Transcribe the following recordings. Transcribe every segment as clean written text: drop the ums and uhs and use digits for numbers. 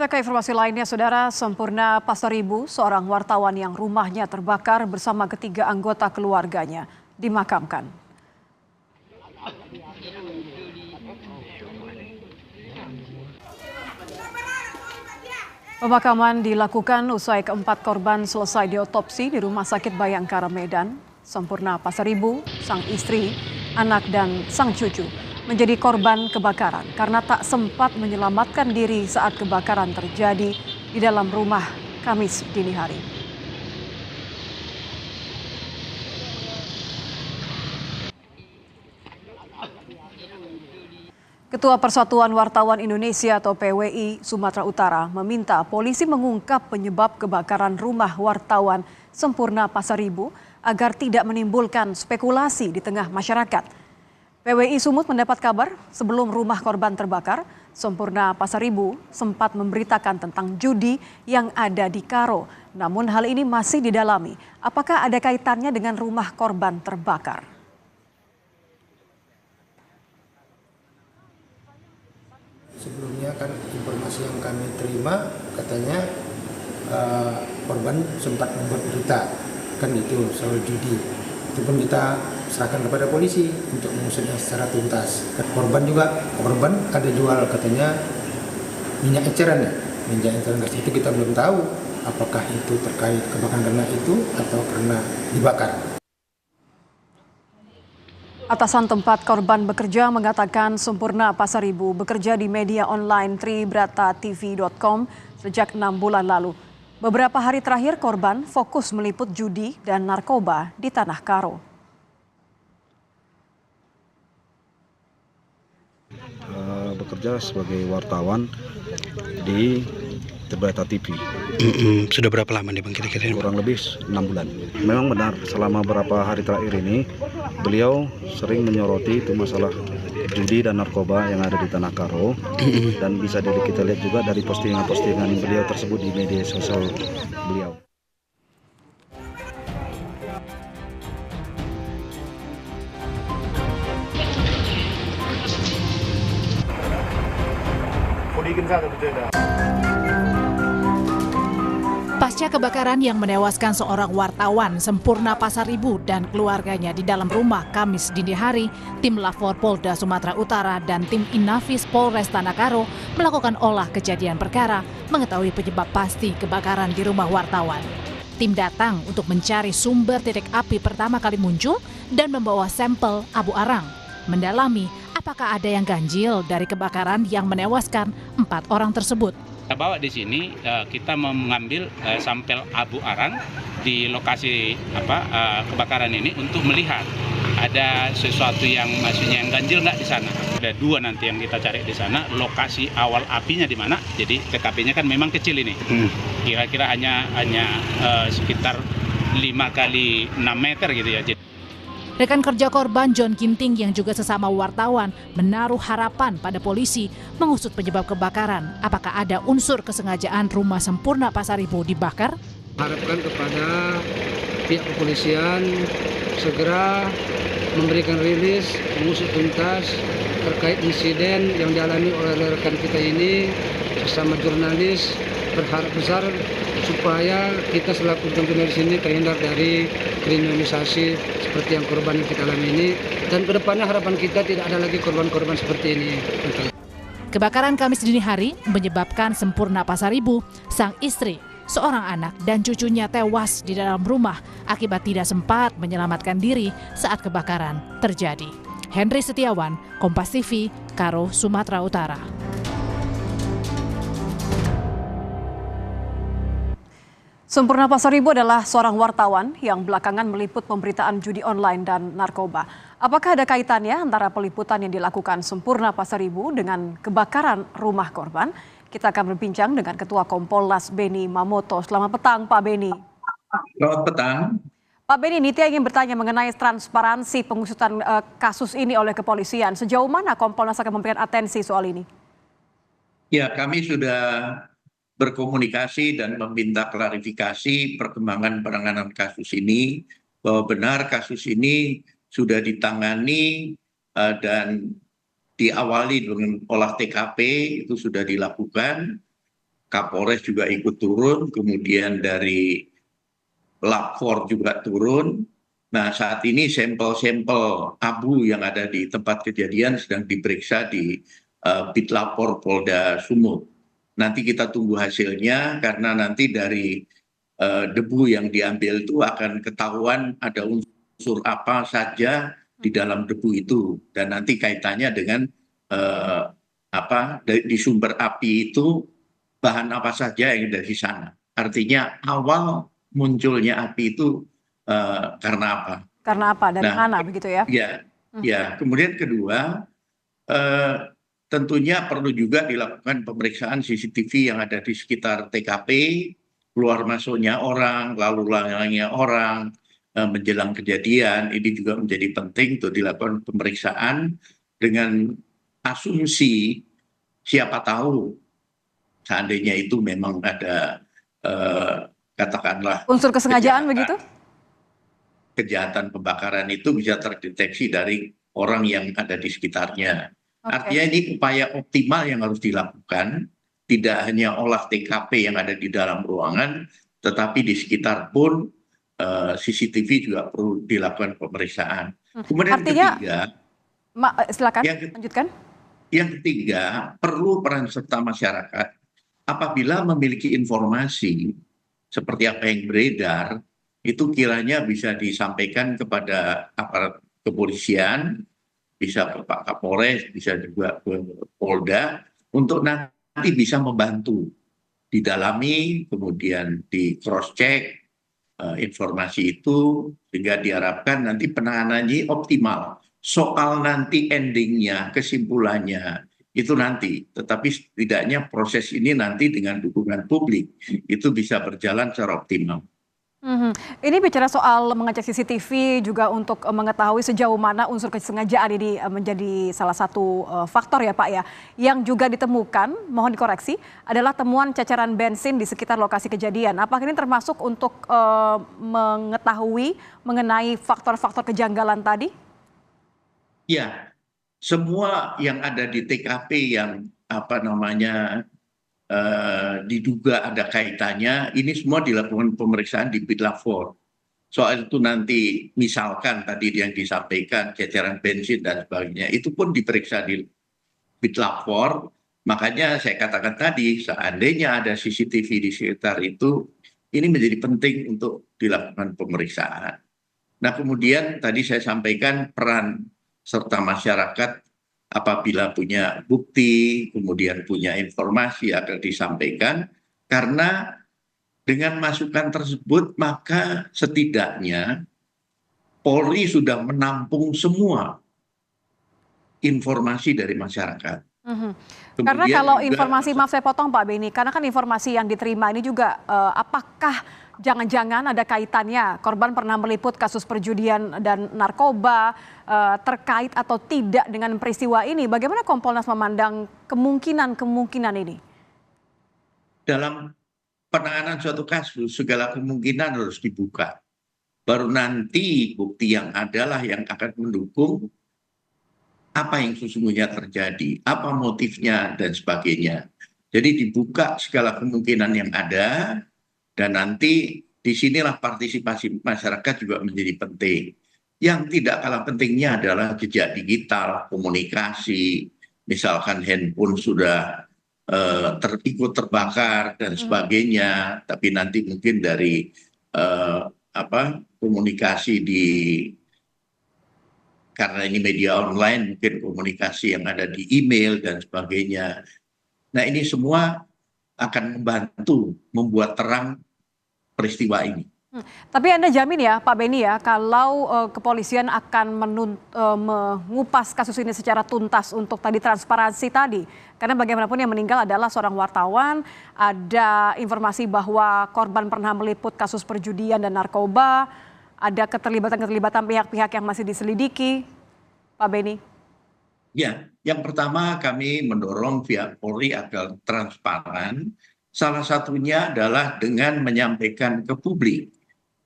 Ke informasi lainnya, Saudara, Sempurna Pasaribu, seorang wartawan yang rumahnya terbakar bersama ketiga anggota keluarganya, dimakamkan. Pemakaman dilakukan usai keempat korban selesai diotopsi di Rumah Sakit Bayangkara Medan. Sempurna Pasaribu, sang istri, anak dan sang cucu menjadi korban kebakaran karena tak sempat menyelamatkan diri saat kebakaran terjadi di dalam rumah Kamis dini hari. Ketua Persatuan Wartawan Indonesia atau PWI Sumatera Utara meminta polisi mengungkap penyebab kebakaran rumah wartawan Sempurna Pasaribu agar tidak menimbulkan spekulasi di tengah masyarakat. PWI Sumut mendapat kabar sebelum rumah korban terbakar, Sempurna Pasaribu sempat memberitakan tentang judi yang ada di Karo. Namun hal ini masih didalami. Apakah ada kaitannya dengan rumah korban terbakar? Sebelumnya kan informasi yang kami terima katanya korban sempat membuat berita kan itu soal judi. Itu pun kita serahkan kepada polisi untuk mengusutnya secara tuntas. Korban ada jual katanya minyak eceran ya, minyak eceran gas itu kita belum tahu apakah itu terkait kebakaran karena itu atau karena dibakar. Atasan tempat korban bekerja mengatakan Sempurna Pasaribu bekerja di media online tribratatv.com sejak 6 bulan lalu. Beberapa hari terakhir korban fokus meliput judi dan narkoba di Tanah Karo. Bekerja sebagai wartawan di Tribrata TV. Sudah berapa lama nih Bang kira-kira? Kurang lebih 6 bulan. Memang benar selama beberapa hari terakhir ini beliau sering menyoroti itu masalah judi dan narkoba yang ada di Tanah Karo. Dan bisa kita lihat juga dari postingan-postingan beliau tersebut di media sosial beliau. Pasca kebakaran yang menewaskan seorang wartawan Sempurna Pasaribu dan keluarganya di dalam rumah Kamis dini hari, tim Lafor Polda Sumatera Utara dan tim Inafis Polres Tanah Karo melakukan olah kejadian perkara mengetahui penyebab pasti kebakaran di rumah wartawan. Tim datang untuk mencari sumber titik api pertama kali muncul dan membawa sampel abu arang, mendalami apakah ada yang ganjil dari kebakaran yang menewaskan 4 orang tersebut. Kita bawa di sini, kita mengambil sampel abu arang di lokasi kebakaran ini untuk melihat ada sesuatu yang maksudnya yang ganjil nggak di sana. Ada 2 nanti yang kita cari di sana, lokasi awal apinya di mana. Jadi TKP-nya kan memang kecil ini, kira-kira hanya sekitar 5 kali 6 meter gitu ya. Rekan kerja korban John Ginting yang juga sesama wartawan menaruh harapan pada polisi mengusut penyebab kebakaran. Apakah ada unsur kesengajaan rumah Sempurna Pasaribu dibakar? Harapkan kepada pihak kepolisian segera memberikan rilis, mengusut tuntas terkait insiden yang dialami oleh rekan kita ini. Sesama jurnalis berharap besar supaya kita selaku jurnalis ini terhindar dari kriminalisasi seperti yang korban yang kita alami ini, dan kedepannya harapan kita tidak ada lagi korban-korban seperti ini. Kebakaran Kamis dini hari menyebabkan Sempurna Pasaribu, sang istri, seorang anak dan cucunya tewas di dalam rumah akibat tidak sempat menyelamatkan diri saat kebakaran terjadi. Henry Setiawan, Kompas TV, Karo, Sumatera Utara. Sempurna Pasaribu adalah seorang wartawan yang belakangan meliput pemberitaan judi online dan narkoba. Apakah ada kaitannya antara peliputan yang dilakukan Sempurna Pasaribu dengan kebakaran rumah korban? Kita akan berbincang dengan Ketua Kompolnas Beni Mamoto. Selamat petang, Pak Beni. Selamat petang. Pak Beni, Nitya ingin bertanya mengenai transparansi pengusutan kasus ini oleh kepolisian. Sejauh mana Kompolnas akan memberikan atensi soal ini? Ya, kami sudah berkomunikasi dan meminta klarifikasi perkembangan penanganan kasus ini, bahwa benar kasus ini sudah ditangani dan diawali dengan olah TKP, itu sudah dilakukan, Kapolres juga ikut turun, kemudian dari Lapor juga turun. Nah, saat ini sampel-sampel abu yang ada di tempat kejadian sedang diperiksa di Bitlapor Polda Sumut. Nanti kita tunggu hasilnya karena nanti dari debu yang diambil itu akan ketahuan ada unsur apa saja di dalam debu itu, dan nanti kaitannya dengan di sumber api itu bahan apa saja yang dari sana. Artinya awal munculnya api itu karena apa? Karena apa? Dari mana begitu ya? Ya. Kemudian kedua, tentunya perlu juga dilakukan pemeriksaan CCTV yang ada di sekitar TKP, keluar masuknya orang, lalu lalangnya orang, menjelang kejadian. Ini juga menjadi penting untuk dilakukan pemeriksaan dengan asumsi siapa tahu seandainya itu memang ada katakanlah Unsur kesengajaan begitu? Kejahatan pembakaran itu bisa terdeteksi dari orang yang ada di sekitarnya. Artinya ini upaya optimal yang harus dilakukan, tidak hanya olah TKP yang ada di dalam ruangan, tetapi di sekitar pun CCTV juga perlu dilakukan pemeriksaan. Kemudian artinya, ketiga, silakan lanjutkan. Yang ketiga, perlu peran serta masyarakat apabila memiliki informasi seperti apa yang beredar, itu kiranya bisa disampaikan kepada aparat kepolisian, bisa ke Pak Kapolres, bisa juga ke Polda, untuk nanti bisa membantu didalami, kemudian di cross check informasi itu, sehingga diharapkan nanti penanganannya optimal. Soal nanti endingnya, kesimpulannya itu nanti, tetapi setidaknya proses ini nanti dengan dukungan publik itu bisa berjalan secara optimal. Ini bicara soal mengecek CCTV juga untuk mengetahui sejauh mana unsur kesengajaan ini menjadi salah satu faktor ya Pak ya. Yang juga ditemukan, mohon dikoreksi, adalah temuan ceceran bensin di sekitar lokasi kejadian. Apakah ini termasuk untuk mengetahui mengenai faktor-faktor kejanggalan tadi? Ya, semua yang ada di TKP yang diduga ada kaitannya, ini semua dilakukan pemeriksaan di Bitlapor. Soal itu nanti misalkan tadi yang disampaikan ceceran bensin dan sebagainya, itu pun diperiksa di Bitlapor. Makanya saya katakan tadi, seandainya ada CCTV di sekitar itu, ini menjadi penting untuk dilakukan pemeriksaan. Nah, kemudian tadi saya sampaikan peran serta masyarakat apabila punya bukti, kemudian punya informasi akan disampaikan, karena dengan masukan tersebut maka setidaknya Polri sudah menampung semua informasi dari masyarakat. Karena kalau informasi, maaf saya potong Pak Beni, karena kan informasi yang diterima ini juga apakah jangan-jangan ada kaitannya korban pernah meliput kasus perjudian dan narkoba terkait atau tidak dengan peristiwa ini. Bagaimana Kompolnas memandang kemungkinan ini? Dalam penanganan suatu kasus, segala kemungkinan harus dibuka. Baru nanti bukti yang adalah yang akan mendukung apa yang sesungguhnya terjadi, apa motifnya dan sebagainya. Jadi dibuka segala kemungkinan yang ada, dan nanti disinilah partisipasi masyarakat juga menjadi penting. Yang tidak kalah pentingnya adalah jejak digital, komunikasi, misalkan handphone sudah ikut terbakar dan sebagainya, tapi nanti mungkin dari komunikasi karena ini media online, mungkin komunikasi yang ada di email dan sebagainya. Nah, ini semua akan membantu membuat terang peristiwa ini. Tapi Anda jamin ya Pak Beni ya, kalau kepolisian akan mengupas kasus ini secara tuntas untuk tadi transparansi tadi. Karena bagaimanapun yang meninggal adalah seorang wartawan, ada informasi bahwa korban pernah meliput kasus perjudian dan narkoba, ada keterlibatan pihak-pihak yang masih diselidiki, Pak Beni. Ya, yang pertama kami mendorong pihak Polri agar transparan. Salah satunya adalah dengan menyampaikan ke publik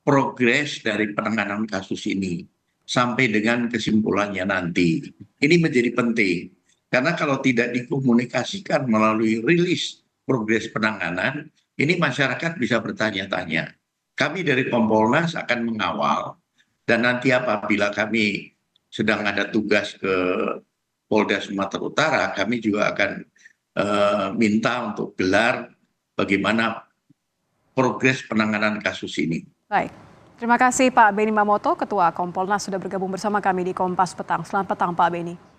progres dari penanganan kasus ini sampai dengan kesimpulannya nanti. Ini menjadi penting karena kalau tidak dikomunikasikan melalui rilis progres penanganan, ini masyarakat bisa bertanya-tanya. Kami dari Kompolnas akan mengawal, dan nanti apabila kami sedang ada tugas ke Polda Sumatera Utara, kami juga akan minta untuk gelar bagaimana progres penanganan kasus ini. Baik, terima kasih Pak Beni Mamoto, Ketua Kompolnas sudah bergabung bersama kami di Kompas Petang. Selamat petang Pak Beni.